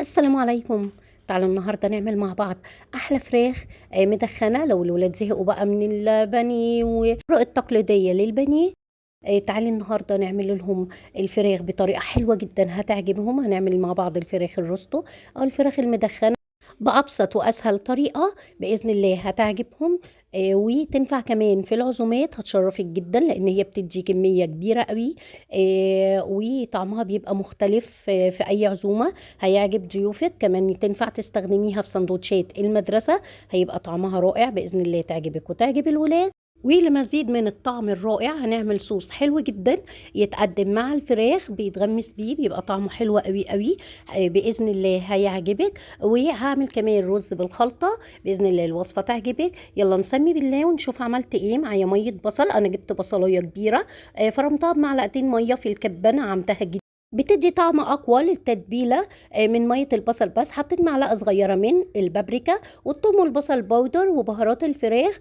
السلام عليكم. تعالوا النهارده نعمل مع بعض احلى فراخ مدخنه. لو الولاد زهقوا بقى من البانيه والطرق التقليديه للبانيه، تعالي النهارده نعمل لهم الفراخ بطريقه حلوه جدا هتعجبهم. هنعمل مع بعض الفراخ الروستو او الفراخ المدخنه بأبسط وأسهل طريقة بإذن الله هتعجبهم. وتنفع كمان في العزومات، هتشرفك جدا لأن هي بتدي كمية كبيرة قوي. وطعمها بيبقى مختلف في أي عزومة، هيعجب ضيوفك. كمان تنفع تستخدميها في سندوتشات المدرسة، هيبقى طعمها رائع بإذن الله، تعجبك وتعجب الولاد. ولمزيد من الطعم الرائع هنعمل صوص حلو جدا يتقدم مع الفراخ، بيتغمس بيه بيبقى طعمه حلو قوي قوي. بإذن الله هيعجبك. وهعمل كمان رز بالخلطة، بإذن الله الوصفة تعجبك. يلا نسمي بالله ونشوف عملت ايه. معايا مية بصل، انا جبت بصلاية كبيرة، فرمتها بمعلقتين مية في الكبة، نعمتها جدا بتدي طعم اقوى للتتبيله. من ميه البصل بس حطيت معلقه صغيره من البابريكا والثوم والبصل باودر وبهارات الفراخ.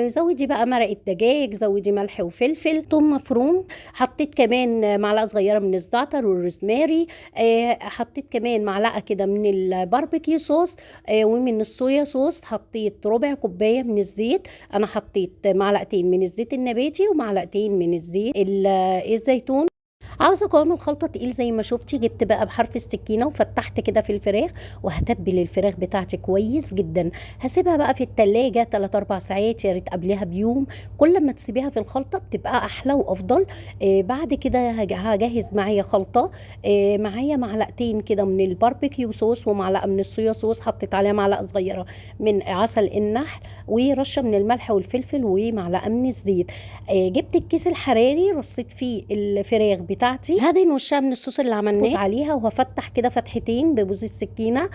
زودي بقى مرقه دجاج، زودي ملح وفلفل ثوم مفروم. حطيت كمان معلقه صغيره من الزعتر والروزماري. حطيت كمان معلقه كده من الباربيكيو صوص. ومن الصويا صوص حطيت ربع كوبايه من الزيت. انا حطيت معلقتين من الزيت النباتي ومعلقتين من الزيت الزيتون. عاوزه اقوم الخلطه تقيل زي ما شفتي، جبت بقى بحرف السكينه وفتحت كده في الفراخ، وهتبل الفراخ بتاعتي كويس جدا. هسيبها بقى في التلاجة 3 4 ساعات، يا ريت قبلها بيوم. كل ما تسيبيها في الخلطه بتبقى احلى وافضل. بعد كده هجهز معايا خلطه. معايا معلقتين كده من الباربيكيو صوص ومعلقه من الصويا صوص، حطيت عليها معلقه صغيره من عسل النحل ورشه من الملح والفلفل ومعلقه من الزيت. جبت الكيس الحراري، رصيت فيه الفراخ بتاعتي، هدهن وشها من الصوص اللي عملناه عليها، وهفتح كده فتحتين ببوز السكينه.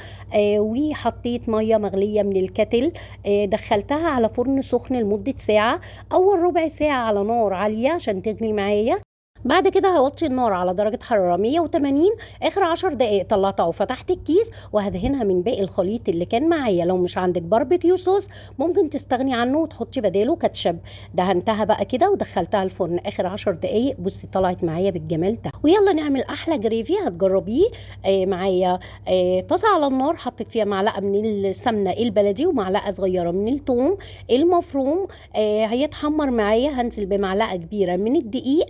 وحطيت ميه مغليه من الكتل. دخلتها على فرن سخن لمده ساعه، اول ربع ساعه على نار عاليه عشان تغلي معايا. بعد كده هوطي النار على درجة حرارة 180. آخر 10 دقايق طلعتها وفتحت الكيس، وهدهنها من باقي الخليط اللي كان معايا. لو مش عندك باربيكيو صوص ممكن تستغني عنه وتحطي بداله كاتشب. دهنتها بقى كده ودخلتها الفرن آخر 10 دقايق. بصي طلعت معايا بالجمال ده. ويلا نعمل أحلى جريفي هتجربيه. معايا طاسة على النار، حطيت فيها معلقة من السمنة البلدي ومعلقة صغيرة من الثوم المفروم. هيتحمر معايا، هنزل بمعلقة كبيرة من الدقيق.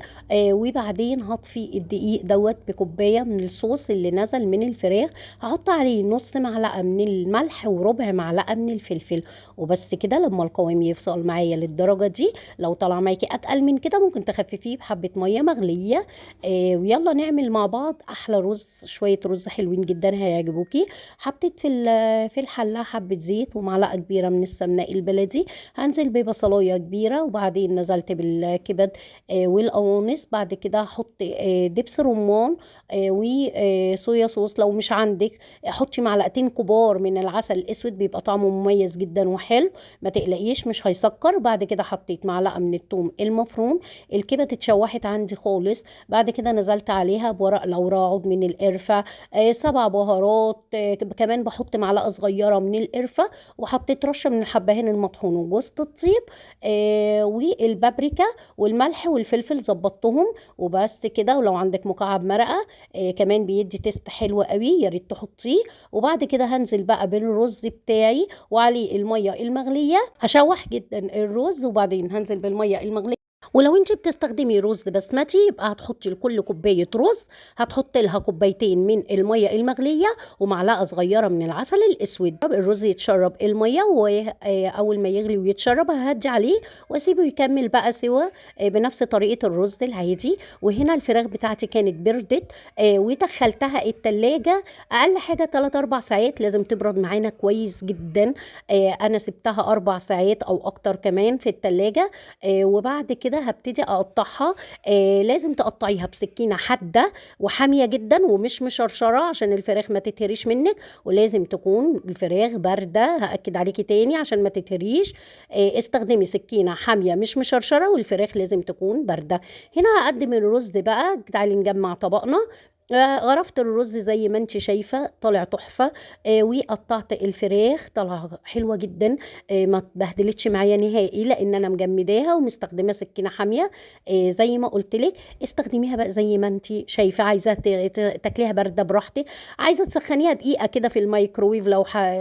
وبعدين هطفي الدقيق دوت بكوبايه من الصوص اللي نزل من الفراخ. هحط عليه نص معلقه من الملح وربع معلقه من الفلفل، وبس كده. لما القوام يفصل معايا للدرجه دي، لو طلع معاكي اتقل من كده ممكن تخففيه بحبه ميه مغليه. ويلا نعمل مع بعض احلى رز. شويه رز حلوين جدا هيعجبوكي. حطيت في الحله حبه زيت ومعلقه كبيره من السمنه البلدي. هنزل ببصلايه كبيره، وبعدين نزلت بالكبد والقوانص. بعد كده احط دبس رمان وصويا صوص. لو مش عندك حطي معلقتين كبار من العسل الاسود، بيبقى طعمه مميز جدا وحلو، ما تقلقيش مش هيسكر. بعد كده حطيت معلقه من الثوم المفروم. الكبد اتشوحت عندي خالص. بعد كده نزلت عليها بورق لورا، عود من القرفه، 7 بهارات. كمان بحط معلقه صغيره من القرفه، وحطيت رشه من الحبهان المطحون وجوز الطيب. والبابريكا والملح والفلفل ظبطتهم وبس كده. ولو عندك مكعب مرقه كمان بيدي تيست حلو قوي، يا ريت تحطيه. وبعد كده هنزل بقى بالرز بتاعي وعليه الميه المغليه. هشوح جدا الرز وبعدين هنزل بالميه المغليه. ولو انت بتستخدمي رز بسمتي يبقى هتحطي لكل كوبايه رز هتحطي لها كوبايتين من الميه المغليه ومعلقه صغيره من العسل الاسود. الرز يتشرب الميه، واول ما يغلي ويتشرب ههدي عليه واسيبه يكمل بقى سوا بنفس طريقه الرز العادي. وهنا الفراخ بتاعتي كانت بردت، ودخلتها التلاجة اقل حاجه 3 4 ساعات، لازم تبرد معانا كويس جدا. انا سبتها 4 ساعات او اكتر كمان في التلاجة. وبعد كده هبتدي اقطعها. لازم تقطعيها بسكينه حاده وحاميه جدا ومش مشرشره عشان الفراخ ما تتهريش منك. ولازم تكون الفراخ بارده، هاكد عليكي تاني عشان ما تتهريش. استخدمي سكينه حاميه مش مشرشره، والفراخ لازم تكون بارده. هنا هقدم الرز بقى. تعالي نجمع طبقنا. غرفت الرز زي ما انت شايفة طالع تحفة. وقطعت الفراخ طالعة حلوة جدا. ما اتبهدلتش معايا نهائي لان انا مجمداها ومستخدمة سكينة حامية. زي ما قلت لك استخدميها بقى زي ما انت شايفة. عايزة تاكليها باردة براحتك، عايزة تسخنيها دقيقة كده في الميكروويف،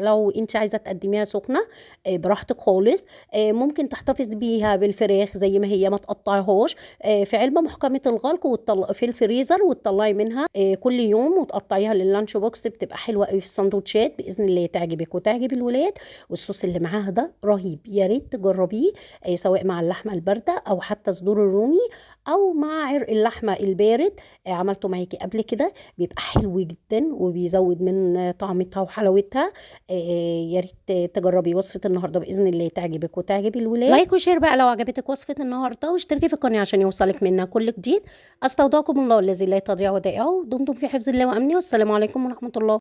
لو انت عايزة تقدميها سخنة براحتك خالص. ممكن تحتفظ بيها بالفراخ زي ما هي، ما تقطعيهاش في علبة محكمة الغلق في الفريزر، وتطلعي منها كل يوم وتقطعيها لللانش بوكس. بتبقى حلوة قوي في السندوتشات، بإذن الله تعجبك وتعجب الولاد. والصوص اللي معاها ده رهيب، يا ريت تجربيه سواء مع اللحمة الباردة أو حتى صدور الرومي أو مع عرق اللحمة البارد. عملته معاكي قبل كده، بيبقى حلو جدا وبيزود من طعمتها وحلاوتها. يا ريت تجربي وصفة النهاردة، بإذن الله تعجبك وتعجب الولاد. لايك وشير بقى لو عجبتك وصفة النهاردة، واشتركي في القناة عشان يوصلك منها كل جديد. أستودعكم الله الذي لا تضيع ودائعه. دمتم في حفظ الله وأمنه، والسلام عليكم ورحمة الله.